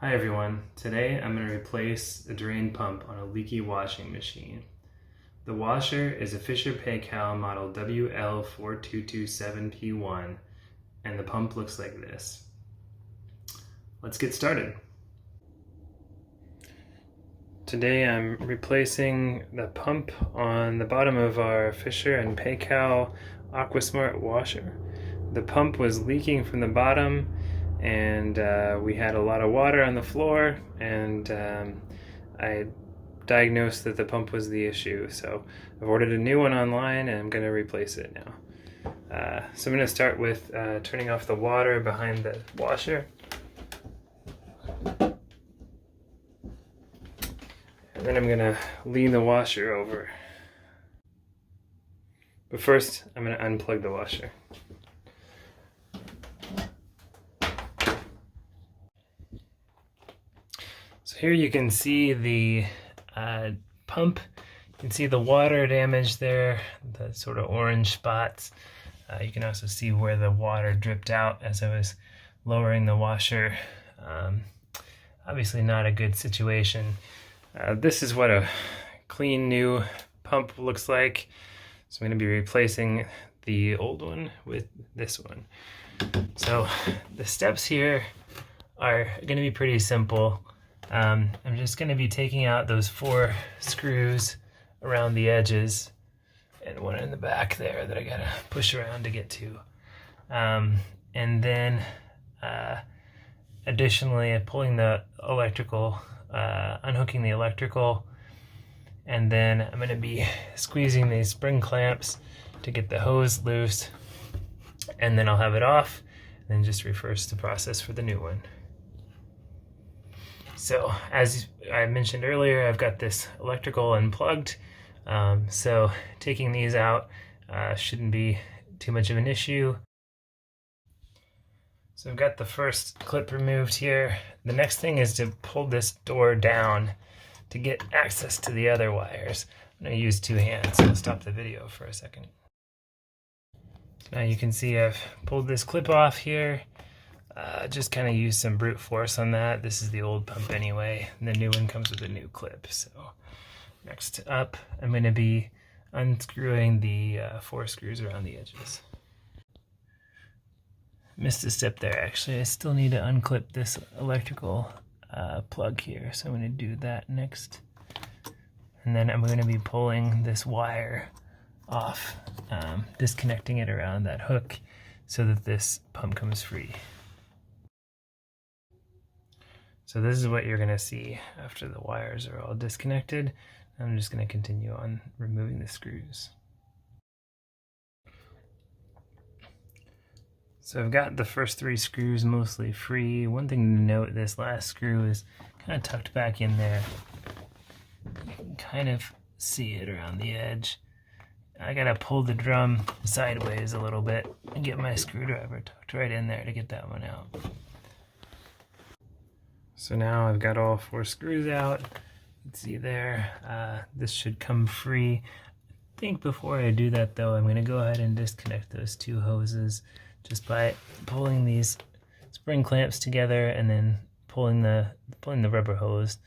Hi everyone, today I'm going to replace a drain pump on a leaky washing machine. The washer is a Fisher Paykal model WL4227P1 and the pump looks like this. Let's get started. Today I'm replacing the pump on the bottom of our Fisher and Paykal AquaSmart washer. The pump was leaking from the bottom and we had a lot of water on the floor, and I diagnosed that the pump was the issue. So I've ordered a new one online and I'm going to replace it now. So I'm going to start with turning off the water behind the washer. And then I'm going to lean the washer over. But first, I'm going to unplug the washer. So here you can see the pump. You can see the water damage there, the sort of orange spots. You can also see where the water dripped out as I was lowering the washer. Obviously not a good situation. This is what a clean new pump looks like. So I'm going to be replacing the old one with this one. So the steps here are going to be pretty simple. I'm just going to be taking out those 4 screws around the edges and one in the back there that I got to push around to get to. And then additionally pulling the electrical, unhooking the electrical, and then I'm going to be squeezing these spring clamps to get the hose loose, and then I'll have it off and then just reverse the process for the new one. So as I mentioned earlier, I've got this electrical unplugged, so taking these out shouldn't be too much of an issue. So I've got the first clip removed here. The next thing is to pull this door down to get access to the other wires. I'm going to use 2 hands, so I'll stop the video for a second. Now you can see I've pulled this clip off here. Just kind of use some brute force on that. This is the old pump anyway, and the new one comes with a new clip. So next up, I'm going to be unscrewing the 4 screws around the edges. Missed a step there actually. I still need to unclip this electrical plug here, so I'm going to do that next. And then I'm going to be pulling this wire off, disconnecting it around that hook so that this pump comes free. So this is what you're going to see after the wires are all disconnected. I'm just going to continue on removing the screws. So I've got the first 3 screws mostly free. One thing to note, this last screw is kind of tucked back in there. You can kind of see it around the edge. I gotta pull the drum sideways a little bit and get my screwdriver tucked right in there to get that one out. So now I've got all 4 screws out. You can see there, this should come free. I think before I do that though, I'm gonna go ahead and disconnect those 2 hoses just by pulling these spring clamps together and then pulling the rubber hose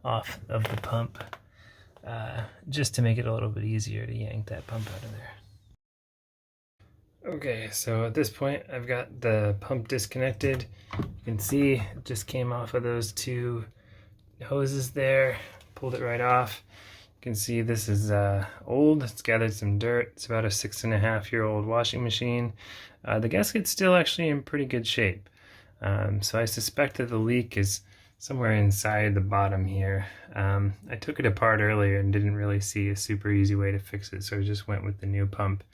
off of the pump, just to make it a little bit easier to yank that pump out of there. Okay, so at this point I've got the pump disconnected. You can see it just came off of those 2 hoses there, pulled it right off. You can see this is old, it's gathered some dirt. It's about a 6.5-year-old washing machine. The gasket's still actually in pretty good shape. So I suspect that the leak is somewhere inside the bottom here. I took it apart earlier and didn't really see a super easy way to fix it, so I just went with the new pump.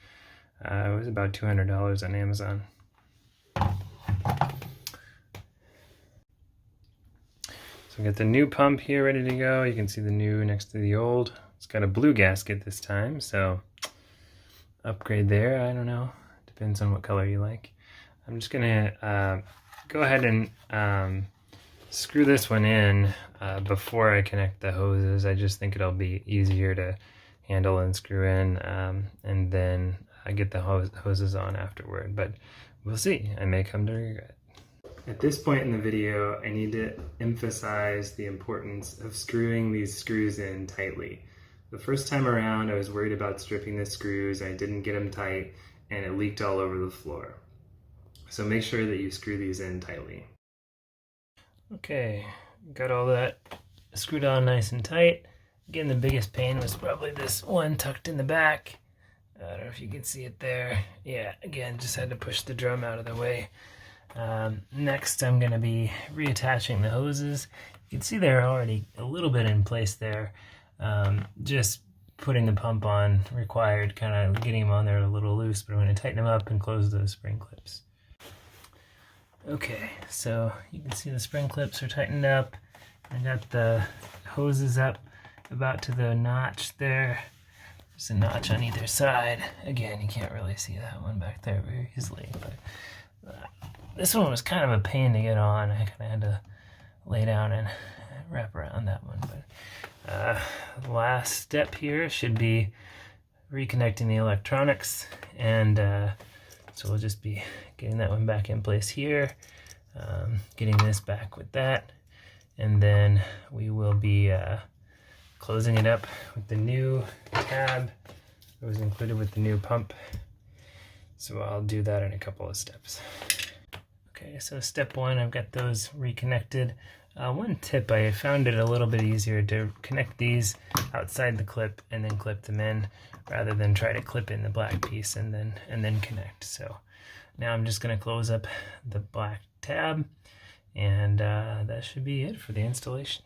It was about $200 on Amazon. So we got the new pump here ready to go. You can see the new next to the old. It's got a blue gasket this time, so upgrade there. I don't know. Depends on what color you like. I'm just gonna go ahead and screw this one in before I connect the hoses. I just think it'll be easier to handle and screw in, and then I get the hoses on afterward. But we'll see. I may come to regret. At this point in the video, I need to emphasize the importance of screwing these screws in tightly. The first time around, I was worried about stripping the screws, I didn't get them tight, and it leaked all over the floor. So make sure that you screw these in tightly. Okay, got all that screwed on nice and tight. Again, the biggest pain was probably this one tucked in the back. I don't know if you can see it there. Yeah, again, just had to push the drum out of the way. Next, I'm going to be reattaching the hoses. You can see they're already a little bit in place there. Just putting the pump on required, kind of getting them on there a little loose, but I'm going to tighten them up and close those spring clips. Okay, so you can see the spring clips are tightened up. I got the hoses up about to the notch there. There's a notch on either side. Again, you can't really see that one back there very easily, but this one was kind of a pain to get on. I kind of had to lay down and wrap around that one. But last step here should be reconnecting the electronics, and so we'll just be getting that one back in place here, getting this back with that, and then we will be closing it up with the new tab that was included with the new pump. So I'll do that in a couple of steps. Okay, so step one, I've got those reconnected. One tip, I found it a little bit easier to connect these outside the clip and then clip them in, rather than try to clip in the black piece and then connect. So now I'm just going to close up the black tab, and that should be it for the installation.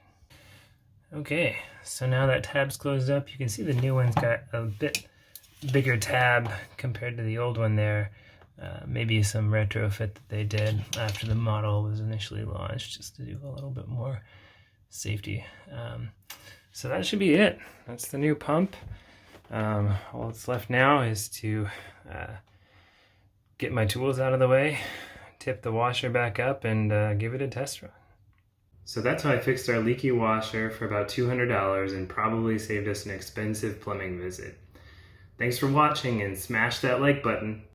Okay, so now that tab's closed up, you can see the new one's got a bit bigger tab compared to the old one there. Maybe some retrofit that they did after the model was initially launched, just to do a little bit more safety. So that should be it. That's the new pump. All that's left now is to get my tools out of the way, tip the washer back up, and give it a test run. So that's how I fixed our leaky washer for about $200 and probably saved us an expensive plumbing visit. Thanks for watching, and smash that like button.